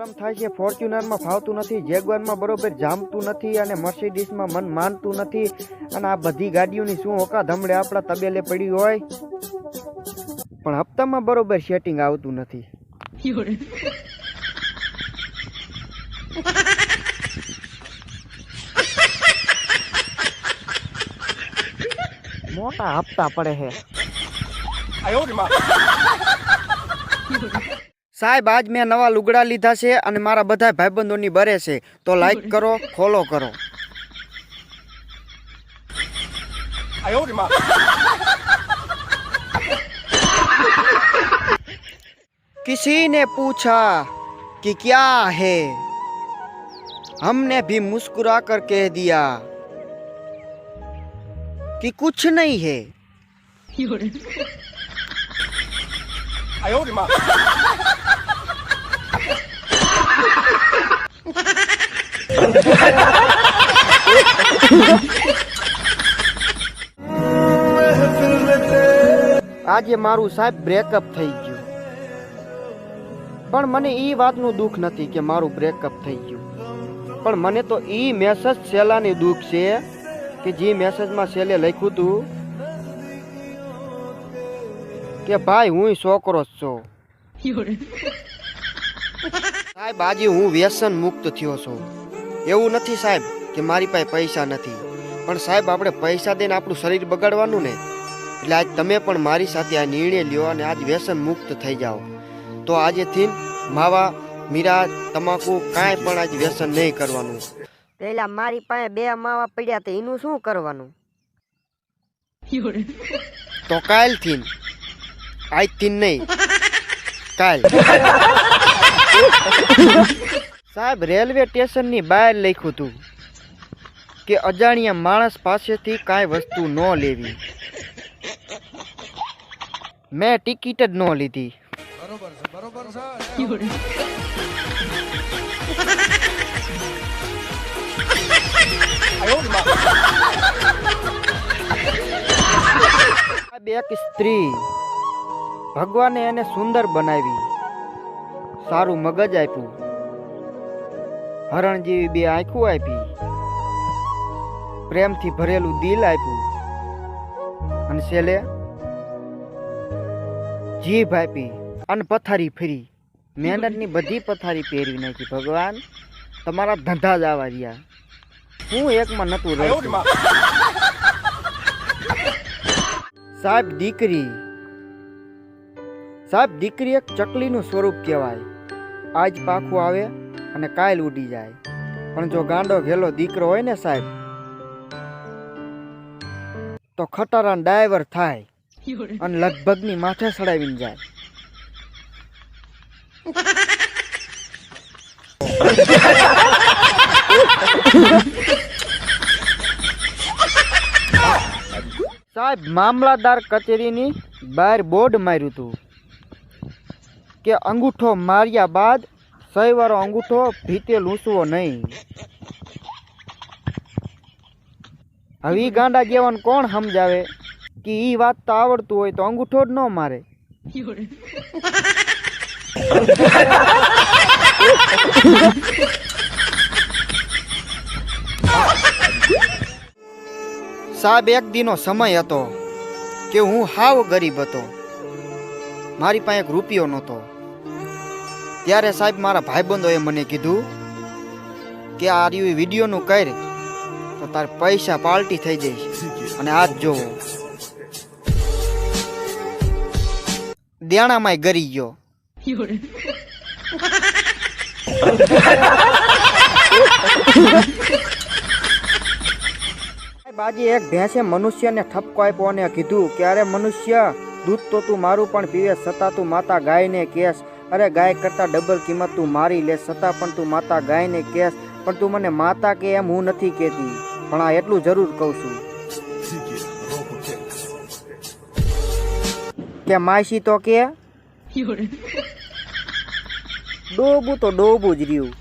શરમ થાય છે, ફોર્ચ્યુનરમાં ફાવતું નથી, જેગવારમાં બરોબર જામતું નથી અને મર્સિડીઝમાં મન માનતું નથી. અને આ બધી ગાડીઓની શું ઓકાત હમણે આપણા તબેલે પડી હોય, પણ હપ્તામાં બરોબર સેટિંગ આવતું નથી. મોટા હપ્તા પડે છે. સાહેબ આજ મેં નવા લુગડા લીધા છે અને મારા બધા ભાઈબંધોની બરે છે, તો લાઈક કરો, ફોલો કરો. किसी ने पूछा कि क्या है, हमने भी मुस्कुरा कर कह दिया कि कुछ नहीं है. આજે મારું સાહેબ બ્રેકઅપ થઈ ગયું, પણ મને ઈ વાતનું દુઃખ નથી કે મારું બ્રેકઅપ થઈ ગયું, પણ મને તો ઈ મેસેજ છેલ્લાની દુઃખ છે કે જે મેસેજમાં છેલ્લે લખ્યું હતું કે ભાઈ હું છોકરો જ છું. સાહેબ આજે હું વ્યસન મુક્ત થયો છું. એવું નથી સાહેબ કે મારી પાસે પૈસા નથી, પણ સાહેબ આપણે પૈસા દઈને આપણું શરીર બગાડવાનું ને, એટલે આજ તમે પણ મારી સાથે આ નિર્ણય લ્યો અને આજ વ્યસન મુક્ત થઈ જાઓ. તો આજેથી માવા, મીરા, તમાકુ કાંઈ પણ આજ વ્યસન નહીં કરવાનું. પેલા મારી પાસે 2 માવા પડ્યા તો એનું શું કરવાનું? તો કાલથી, આજથી નહીં, કાલ. સાહેબ રેલવે સ્ટેશનની બહાર લખ્યું હતું કે અજાણ્યા માણસ પાસેથી કાંઈ વસ્તુ ન લેવી. મેં ટિકિટ જ ન લીધી. બરોબર છે, બરોબર છે. એક સ્ત્રી, ભગવાને એને સુંદર બનાવી, સારું મગજ આપ્યું, હરણ જેવી 2 આંખો આપી, પ્રેમથી ભરેલું દિલ આપ્યું અને છેલ્લે જીભ આપી અને પથારી ફરી, મહેનતની બધી પથારી પહેરવી નાખી. ભગવાન તમારા ધંધા જ આવા રહ્યા, હું એકમાં નતું રહ્યું. સાહેબ દીકરી, સાહેબ દીકરી એક ચકલીનું સ્વરૂપ કહેવાય. આજ પાખું આવે અને કાલ ઉડી જાય, પણ જો ગાંડો ઘેલો દીકરો હોય ને સાહેબ, તો ખટારાનો ડ્રાઈવર થાય અને લગભગની માથે ચડાવીને જાય. સાહેબ મામલાદાર કચેરીની બહાર બોર્ડ માર્યું હતું કે અંગૂઠો માર્યા બાદ સહીવાળો અંગૂઠો ભીતે લૂંસવો નહીં. હવે ઈ ગાંડા જેવાને કોણ સમજાવે કે ઈ વાત તો આવડતું હોય તો અંગૂઠો જ ન મારે. સાહેબ એક દીનો સમય હતો કે હું હાવ ગરીબ હતો, મારી પાસે 1 રૂપિયો નહોતો. ત્યારે સાહેબ મારા ભાઈબંધોએ મને કીધું કે આ વિડીયોનું કર તો તાર પૈસા પાલટી થઈ જઈશ. અને આજ જોવો દેણામાંય ગરી ગયો. આજે એક ભેંસે મનુષ્યને ઠપકો આપ્યો અને કીધું કે અરે મનુષ્ય, દૂધ તો તું મારું પણ પીવે, છતાં તું માતા ગાયને કેસ. અરે ગાય કરતાં ડબલ કિંમત તું મારી લે, છતાં પણ તું માતા ગાયને કેસ. પણ તું મને માતા કે એમ હું નથી કહેતી, પણ આ એટલું જરૂર કહું છું કે માસી તો કે ડોબું તો ડોબું જ રહ્યું.